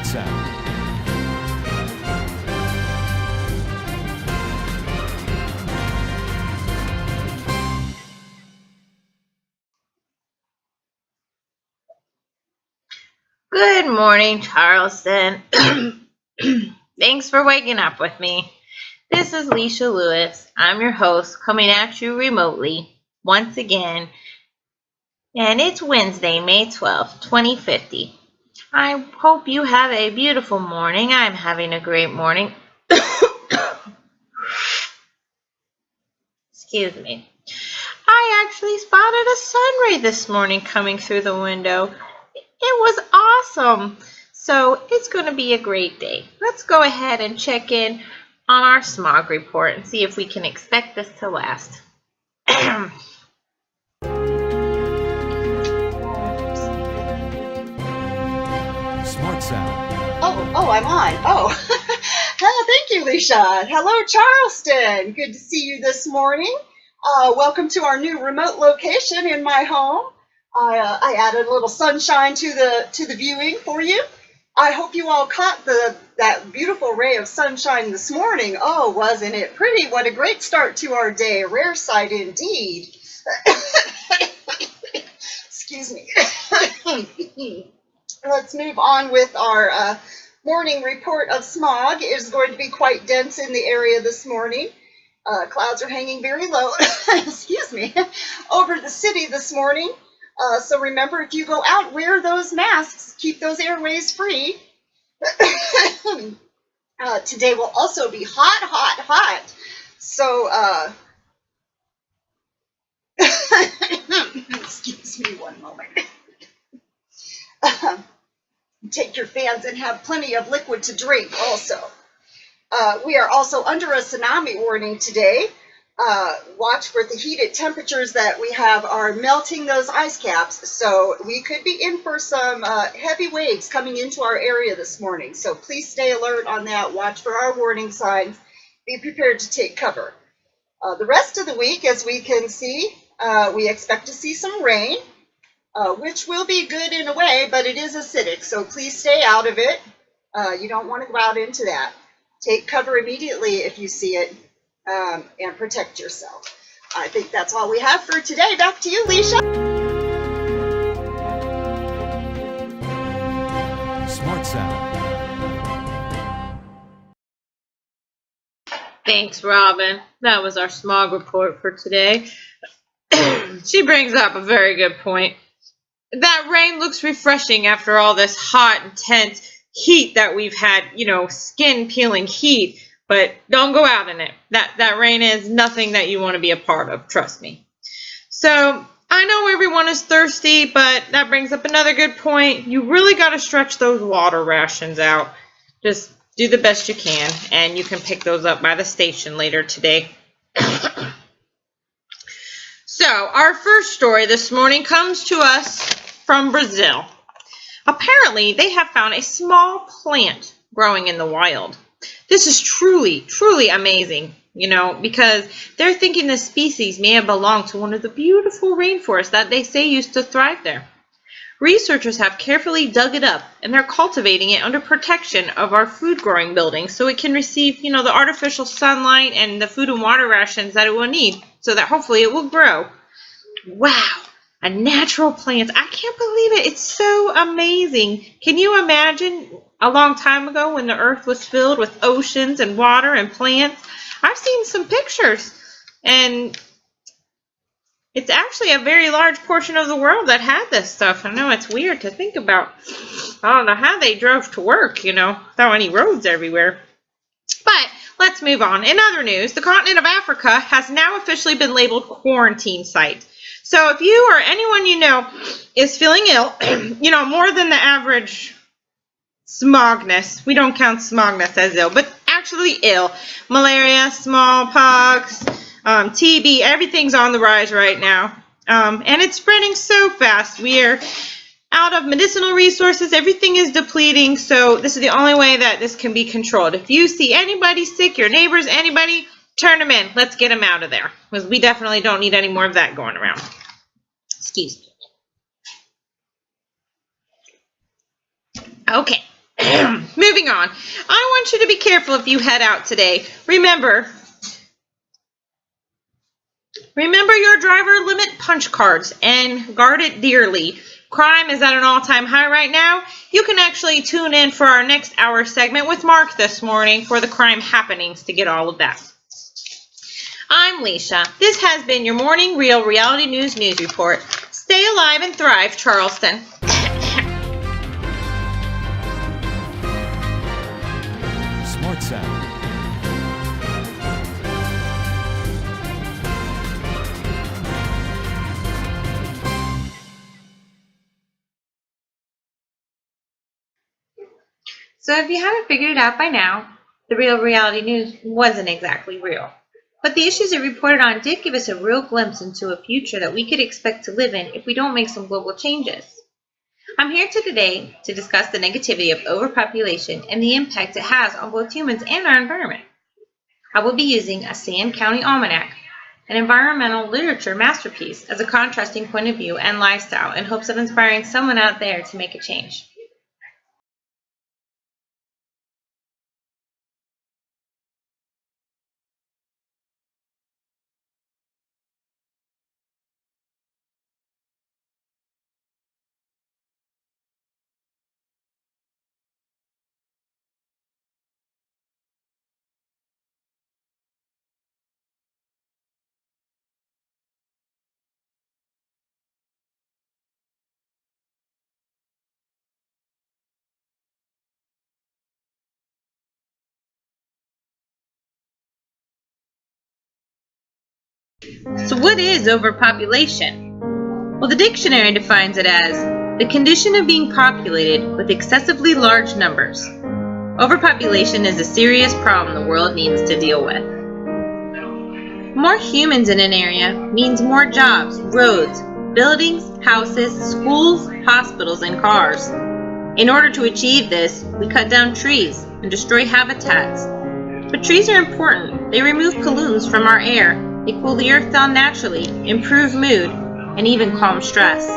Smart Sound. Good morning, Charleston. Thanks for waking up with me. This is Leisha Lewis. I'm your host, coming at you remotely once again. And it's Wednesday, May 12th, 2050. I hope you have a beautiful morning. I'm having a great morning. Excuse me. I actually spotted a sun ray this morning coming through the window. It was awesome. So it's going to be a great day. Let's go ahead and check in on our smog report and see if we can expect this to last. Smart Sound. Oh, I'm on. Thank you, Leisha. Hello, Charleston. Good to see you this morning. Welcome to our new remote location in my home. I added a little sunshine to the viewing for you. I hope you all caught that beautiful ray of sunshine this morning. Oh, wasn't it pretty? What a great start to our day. A rare sight indeed. Excuse me. Let's move on with our morning report of smog. It is going to be quite dense in the area this morning. Clouds are hanging very low, excuse me, over the city this morning. So remember, if you go out, wear those masks. Keep those airways free. Today will also be hot. So, excuse me one moment. Take your fans and have plenty of liquid to drink also. We are also under a tsunami warning today. Watch for the heated temperatures that we have are melting those ice caps. So we could be in for some heavy waves coming into our area this morning. So please stay alert on that. Watch for our warning signs. Be prepared to take cover. The rest of the week, as we can see, we expect to see some rain. Which will be good in a way, but it is acidic, so please stay out of it. You don't want to go out into that. Take cover immediately if you see it, and protect yourself. I think that's all we have for today. Back to you, Leisha. Smart Sound. Thanks, Robin. That was our smog report for today. She brings up a very good point. That rain looks refreshing after all this hot, intense heat that we've had, skin peeling heat, but don't go out in it. That rain is nothing that you want to be a part of, trust me. So I know everyone is thirsty, but that brings up another good point. You really got to stretch those water rations out. Just do the best you can, and you can pick those up by the station later today. So, our first story this morning comes to us from Brazil. Apparently, they have found a small plant growing in the wild. This is truly amazing, because they're thinking the species may have belonged to one of the beautiful rainforests that they say used to thrive there. Researchers have carefully dug it up, and they're cultivating it under protection of our food growing building so it can receive, the artificial sunlight and the food and water rations that it will need so that hopefully it will grow. Wow, a natural plant. I can't believe it. It's so amazing. Can you imagine a long time ago when the earth was filled with oceans and water and plants? I've seen some pictures, and it's actually a very large portion of the world that had this stuff. I know it's weird to think about. I don't know how they drove to work, without any roads everywhere. But let's move on. In other news, the continent of Africa has now officially been labeled quarantine site. So if you or anyone you know is feeling ill, more than the average smogness, we don't count smogness as ill, but actually ill, malaria, smallpox, TB, everything's on the rise right now. And it's spreading so fast. We are out of medicinal resources. Everything is depleting. So this is the only way that this can be controlled. If you see anybody sick, your neighbors, anybody, turn them in. Let's get them out of there, because we definitely don't need any more of that going around. Excuse me. Okay. Moving on. I want you to be careful if you head out today. Remember your driver limit punch cards and guard it dearly. Crime is at an all-time high right now. You can actually tune in for our next hour segment with Mark this morning for the crime happenings to get all of that. I'm Leisha. This has been your morning Real Reality News Report. Stay alive and thrive, Charleston. Smart Sound. So if you haven't figured it out by now, the Real Reality News wasn't exactly real. But the issues it reported on did give us a real glimpse into a future that we could expect to live in if we don't make some global changes. I'm here today to discuss the negativity of overpopulation and the impact it has on both humans and our environment. I will be using a Sand County Almanac, an environmental literature masterpiece, as a contrasting point of view and lifestyle in hopes of inspiring someone out there to make a change. So what is overpopulation? Well, the dictionary defines it as the condition of being populated with excessively large numbers. Overpopulation is a serious problem the world needs to deal with. More humans in an area means more jobs, roads, buildings, houses, schools, hospitals, and cars. In order to achieve this, we cut down trees and destroy habitats. But trees are important. They remove pollutants from our air. They cool the earth down naturally, improve mood, and even calm stress.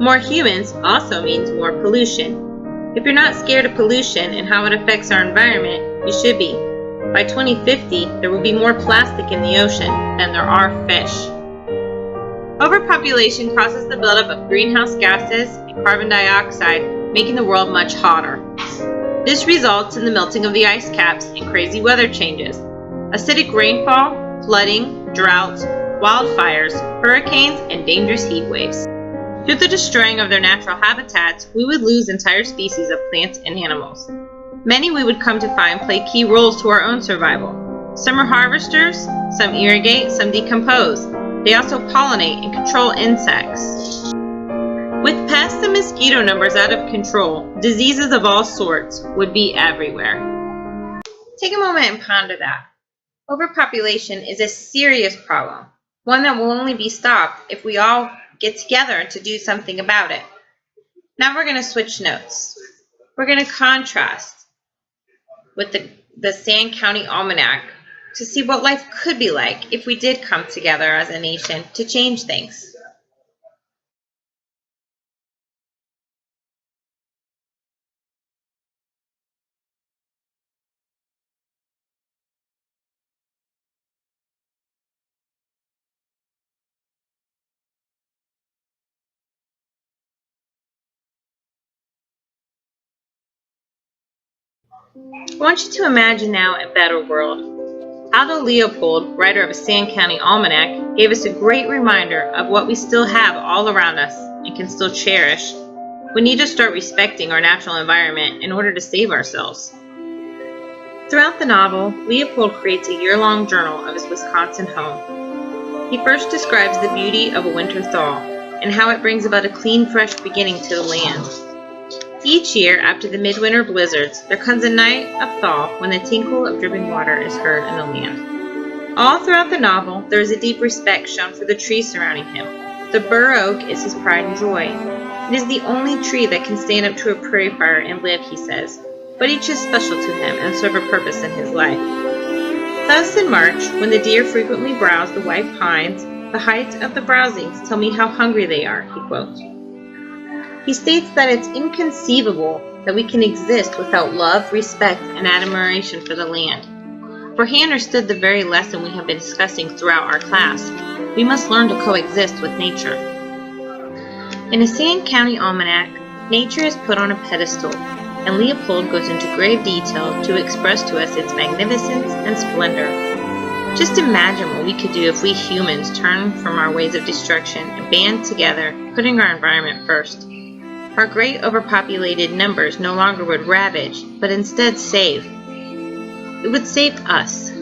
More humans also means more pollution. If you're not scared of pollution and how it affects our environment, you should be. By 2050, there will be more plastic in the ocean than there are fish. Overpopulation causes the buildup of greenhouse gases and carbon dioxide, making the world much hotter. This results in the melting of the ice caps and crazy weather changes. Acidic rainfall, flooding, droughts, wildfires, hurricanes, and dangerous heat waves. Through the destroying of their natural habitats, we would lose entire species of plants and animals. Many we would come to find play key roles to our own survival. Some are harvesters, some irrigate, some decompose. They also pollinate and control insects. With pests and mosquito numbers out of control, diseases of all sorts would be everywhere. Take a moment and ponder that. Overpopulation is a serious problem, one that will only be stopped if we all get together to do something about it. Now we're going to switch notes. We're going to contrast with the Sand County Almanac to see what life could be like if we did come together as a nation to change things. I want you to imagine now a better world. Aldo Leopold, writer of a Sand County Almanac, gave us a great reminder of what we still have all around us and can still cherish. We need to start respecting our natural environment in order to save ourselves. Throughout the novel, Leopold creates a year-long journal of his Wisconsin home. He first describes the beauty of a winter thaw and how it brings about a clean, fresh beginning to the land. Each year, after the midwinter blizzards, there comes a night of thaw when the tinkle of dripping water is heard in the land. All throughout the novel, there is a deep respect shown for the trees surrounding him. The bur oak is his pride and joy. It is the only tree that can stand up to a prairie fire and live, he says, but each is special to him and serve a purpose in his life. Thus, in March, when the deer frequently browse the white pines, the height of the browsings tell me how hungry they are, he quotes. He states that it's inconceivable that we can exist without love, respect, and admiration for the land. For he understood the very lesson we have been discussing throughout our class. We must learn to coexist with nature. In a Sand County Almanac, nature is put on a pedestal, and Leopold goes into grave detail to express to us its magnificence and splendor. Just imagine what we could do if we humans turned from our ways of destruction and band together, putting our environment first. Our great overpopulated numbers no longer would ravage, but instead save. It would save us.